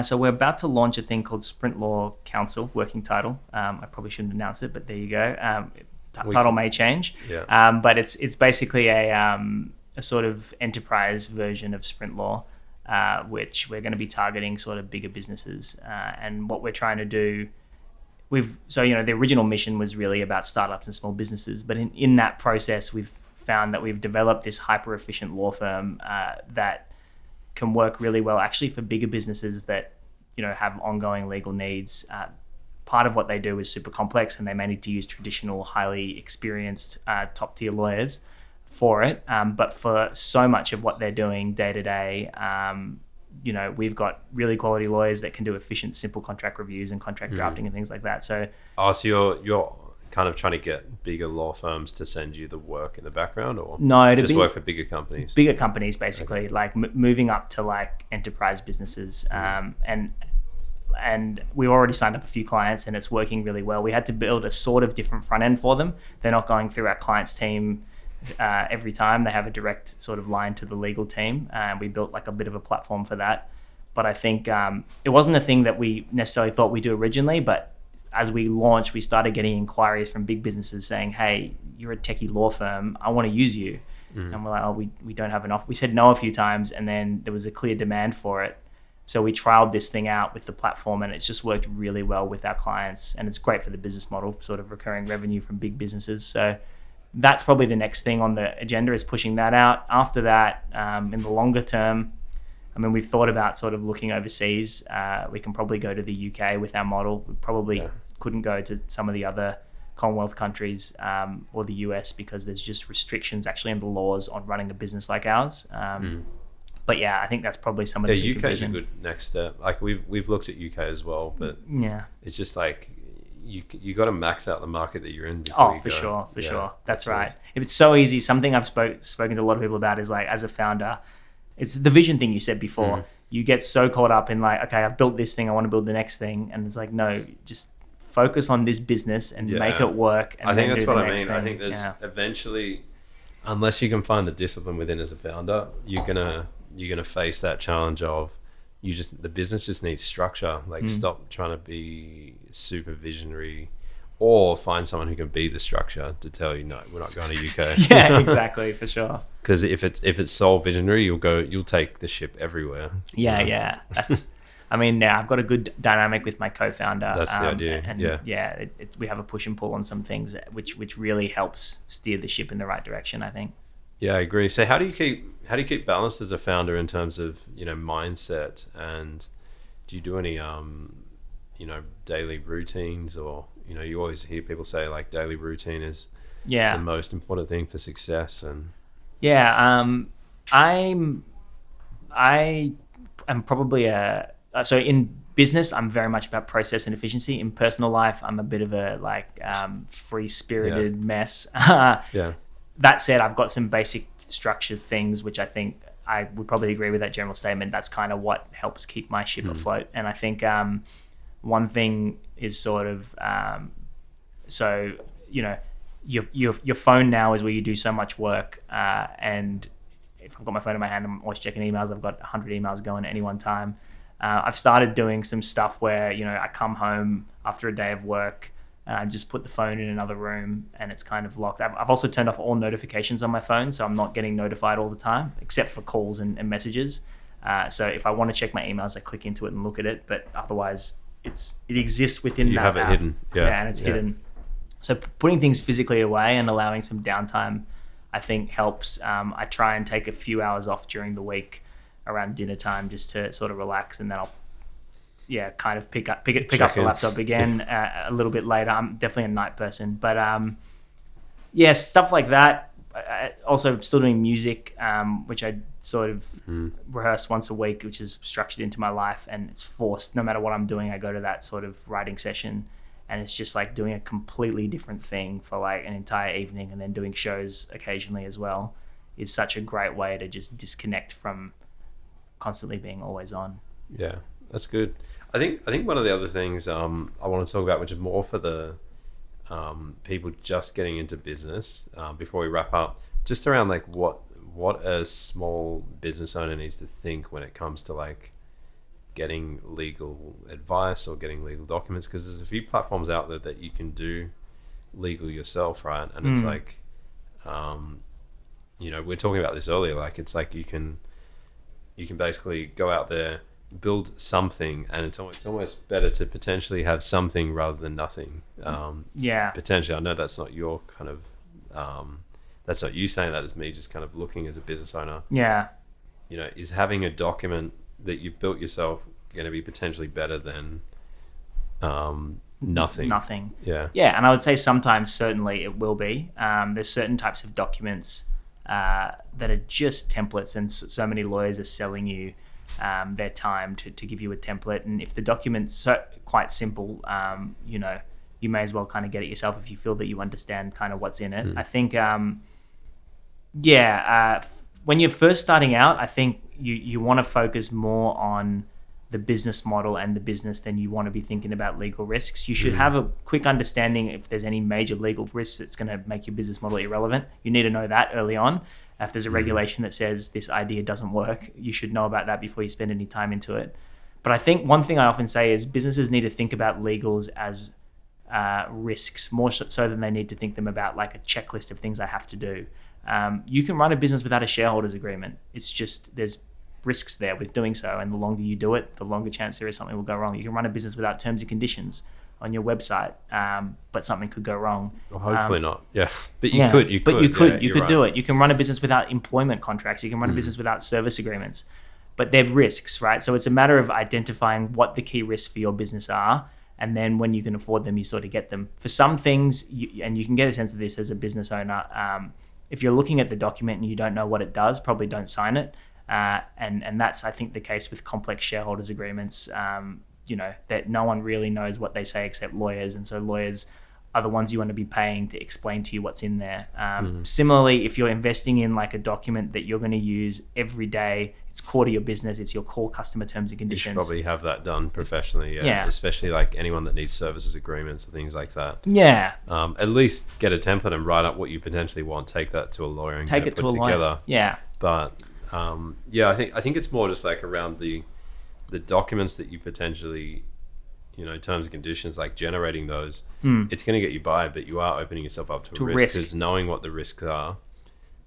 So we're about to launch a thing called Sprintlaw Council, working title. I probably shouldn't announce it, but there you go. Title may change. Yeah. But it's basically a sort of enterprise version of Sprintlaw, which we're going to be targeting sort of bigger businesses. And what we're trying to do, the original mission was really about startups and small businesses. But in that process, we've found that we've developed this hyper efficient law firm that can work really well actually for bigger businesses that, you know, have ongoing legal needs. Part of what they do is super complex, and they may need to use traditional, highly experienced, top-tier lawyers for it. But for so much of what they're doing day to day, you know, we've got really quality lawyers that can do efficient, simple contract reviews and contract drafting and things like that. So you're kind of trying to get bigger law firms to send you the work in the background, or just work for bigger companies? Bigger companies, basically, like moving up to like enterprise businesses, and we already signed up a few clients and it's working really well. We had to build a sort of different front end for them. They're not going through our client's team every time. They have a direct sort of line to the legal team. We built like a bit of a platform for that. But I think it wasn't a thing that we necessarily thought we'd do originally, but as we launched, we started getting inquiries from big businesses saying, hey, you're a techie law firm, I want to use you. And we're like, oh, we don't have enough. We said no a few times, and then there was a clear demand for it. So we trialed this thing out with the platform, and it's just worked really well with our clients, and it's great for the business model, sort of recurring revenue from big businesses. So that's probably the next thing on the agenda, is pushing that out. After that, in the longer term, I mean, we've thought about sort of looking overseas. We can probably go to the UK with our model. We probably couldn't go to some of the other Commonwealth countries or the US, because there's just restrictions actually in the laws on running a business like ours. But yeah, I think that's probably some of the UK is a good next step. Like we've looked at UK as well, but it's just like you got to max out the market that you're in. For sure. That's right. If it's so easy, something I've spoken to a lot of people about is like, as a founder, it's the vision thing you said before. You get so caught up in like, okay, I've built this thing, I want to build the next thing, and it's like, no, just focus on this business and make it work. And I think that's what I mean. I think there's eventually, unless you can find the discipline within as a founder, you're gonna face that challenge of the business just needs structure. Like stop trying to be super visionary, or find someone who can be the structure to tell you, no, we're not going to UK. Yeah, exactly, for sure. Because if it's sole visionary, you'll take the ship everywhere. Yeah. That's. I mean, I've got a good dynamic with my co-founder. That's the idea. And we have a push and pull on some things, which really helps steer the ship in the right direction, I think. Yeah, I agree. So how do you keep balanced as a founder in terms of, you know, mindset, and do you do any daily routines, or, you know, you always hear people say like daily routine is the most important thing for success? And I am probably so in business, I'm very much about process and efficiency. In personal life, I'm a bit of a free-spirited mess. That said, I've got some basic structured things, which I think I would probably agree with that general statement. That's kind of what helps keep my ship afloat. And I think one thing is sort of, your phone now is where you do so much work. And if I've got my phone in my hand, I'm always checking emails. I've got 100 emails going at any one time. I've started doing some stuff where, I come home after a day of work and just put the phone in another room and it's kind of locked. I've also turned off all notifications on my phone, so I'm not getting notified all the time, except for calls and messages. So if I want to check my emails, I click into it and look at it, but otherwise it exists within you that have it app. hidden. And it's hidden. So putting things physically away and allowing some downtime, I think helps. I try and take a few hours off during the week around dinner time just to sort of relax, and then I'll kind of pick up the laptop again a little bit later. I'm definitely a night person, but stuff like that. Also still doing music, which I sort of rehearse once a week, which is structured into my life, and it's forced. No matter what I'm doing, I go to that sort of writing session, and it's just like doing a completely different thing for like an entire evening, and then doing shows occasionally as well is such a great way to just disconnect from constantly being always on. Yeah, that's good. I think one of the other things I want to talk about, which is more for the people just getting into business, before we wrap up, just around like what a small business owner needs to think when it comes to like getting legal advice or getting legal documents, because there's a few platforms out there that you can do legal yourself, right? And it's like, we're talking about this earlier, like it's like you can basically go out there, build something, and it's almost better to potentially have something rather than nothing. Potentially, I know that's not your kind of, that's not you saying that, as me just kind of looking as a business owner. Yeah. Is having a document that you've built yourself going to be potentially better than nothing? Nothing. Yeah. Yeah, and I would say sometimes certainly it will be. There's certain types of documents that are just templates, and so many lawyers are selling you their time to give you a template. And if the document's quite simple, you may as well kind of get it yourself if you feel that you understand kind of what's in it. I think, when you're first starting out, I think you want to focus more on the business model and the business than you want to be thinking about legal risks. You should have a quick understanding if there's any major legal risks that's going to make your business model irrelevant. You need to know that early on. If there's a regulation that says this idea doesn't work, you should know about that before you spend any time into it. But I think one thing I often say is businesses need to think about legals as risks more so than they need to think them about like a checklist of things I have to do. You can run a business without a shareholders agreement. It's just there's risks there with doing so, and the longer you do it, the longer chance there is something will go wrong. You can run a business without terms and conditions on your website, but something could go wrong. Well, hopefully not. Yeah, but you could. You could do it. You can run a business without employment contracts. You can run a business without service agreements, but they're risks, right? So it's a matter of identifying what the key risks for your business are, and then when you can afford them, you sort of get them. For some things, and you can get a sense of this as a business owner. If you're looking at the document and you don't know what it does, probably don't sign it. And that's, I think, the case with complex shareholders agreements, that no one really knows what they say except lawyers. And so lawyers are the ones you want to be paying to explain to you what's in there. Similarly, if you're investing in like a document that you're going to use every day, it's core to your business, it's your core customer terms and conditions. You should probably have that done professionally, especially like anyone that needs services agreements and things like that. Yeah. At least get a template and write up what you potentially want. Take that to a lawyer and get it put together. Yeah. But I think it's more just like around the documents that you potentially, terms and conditions, like generating those, it's going to get you by, but you are opening yourself up to a risk, because knowing what the risks are.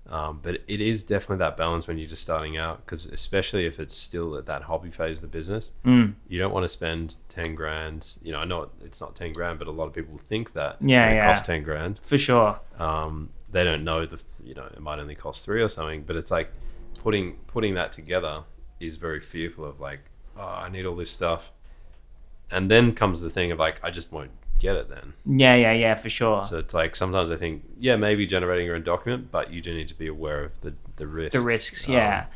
But it is definitely that balance when you're just starting out, because especially if it's still at that hobby phase of the business, you don't want to spend 10 grand. I know it's not 10 grand, but a lot of people think that it's going to cost 10 grand. For sure. They don't know it might only cost 3 or something, but it's like putting that together is very fearful of like, oh, I need all this stuff. And then comes the thing of like, I just won't get it then. Yeah, for sure. So it's like, sometimes I think, maybe generating your own document, but you do need to be aware of the risks. The risks, yeah.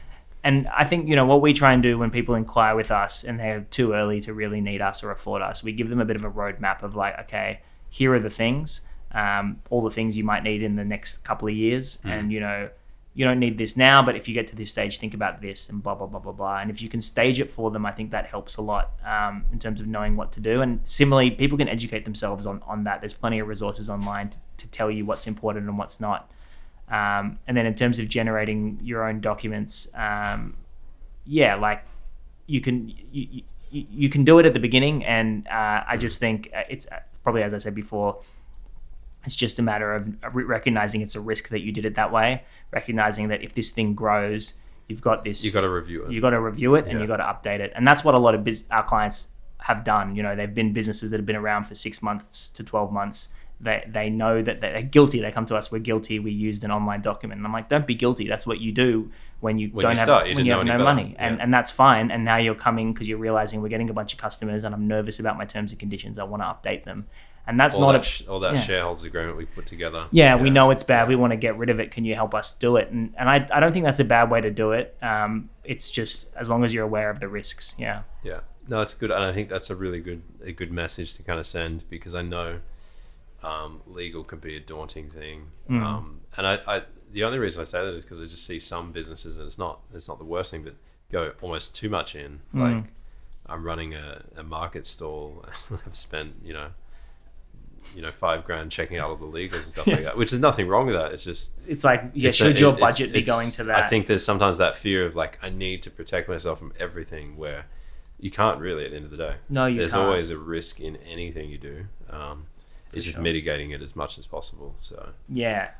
And I think, what we try and do when people inquire with us and they're too early to really need us or afford us, we give them a bit of a roadmap of like, okay, here are the things, all the things you might need in the next couple of years. And, you don't need this now, but if you get to this stage, think about this and blah, blah, blah, blah, blah. And if you can stage it for them, I think that helps a lot in terms of knowing what to do. And similarly, people can educate themselves on that. There's plenty of resources online to tell you what's important and what's not. And then in terms of generating your own documents, like you can do it at the beginning. And I just think it's probably, as I said before, it's just a matter of recognizing it's a risk that you did it that way, recognizing that if this thing grows, you've got this. You got to review it. You got to review it and you got to update it. And that's what a lot of our clients have done. They've been businesses that have been around for 6 months to 12 months. They know that they're guilty. They come to us, we're guilty. We used an online document. And I'm like, don't be guilty. That's what you do when you have no money. And that's fine. And now you're coming because you're realizing we're getting a bunch of customers and I'm nervous about my terms and conditions. I want to update them. And that's all that shareholders agreement we put together. Yeah, we know it's bad. We want to get rid of it. Can you help us do it? And I don't think that's a bad way to do it. It's just as long as you're aware of the risks. Yeah. Yeah. No, it's good. And I think that's a really good message to kind of send, because I know legal can be a daunting thing. And I the only reason I say that is because I just see some businesses, and it's not the worst thing, but go almost too much in. Like I'm running a market stall and I've spent, $5,000 checking out all the legals and stuff like that, which is nothing wrong with that. It's just, it's like, should your budget be going to that? I think there's sometimes that fear of like, I need to protect myself from everything, where you can't really at the end of the day. No, there's always a risk in anything you do. It's just mitigating it as much as possible. So yeah,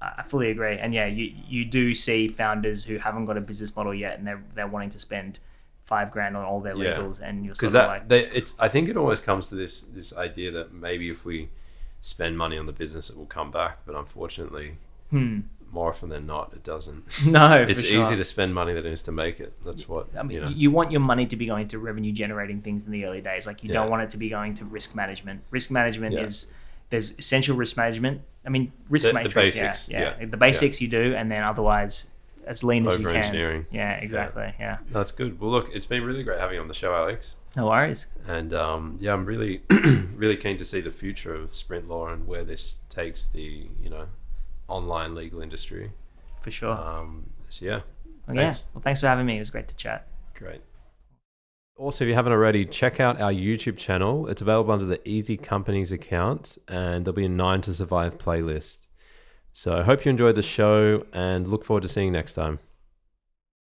I fully agree. And yeah, you do see founders who haven't got a business model yet, and they're wanting to spend $5,000 on all their legals, and you're sort of I think it always comes to this idea that maybe if we spend money on the business, it will come back. But unfortunately, more often than not, it doesn't. No, it's easy to spend money than it is to make it. That's what you want your money to be going to revenue generating things in the early days. Like you don't want it to be going to risk management. Risk management is, there's essential risk management. I mean, risk matrix. The basics you do, and then otherwise as lean as you can. Over-engineering. Yeah, exactly. Yeah. That's good. Well, look, it's been really great having you on the show, Alex. No worries. And I'm really, really keen to see the future of sprintlaw and where this takes the, online legal industry. For sure. Thanks. Well, thanks for having me. It was great to chat. Great. Also, if you haven't already, check out our YouTube channel. It's available under the EasyCompanies account, and there'll be a 9 to Survive playlist. So I hope you enjoyed the show and look forward to seeing you next time.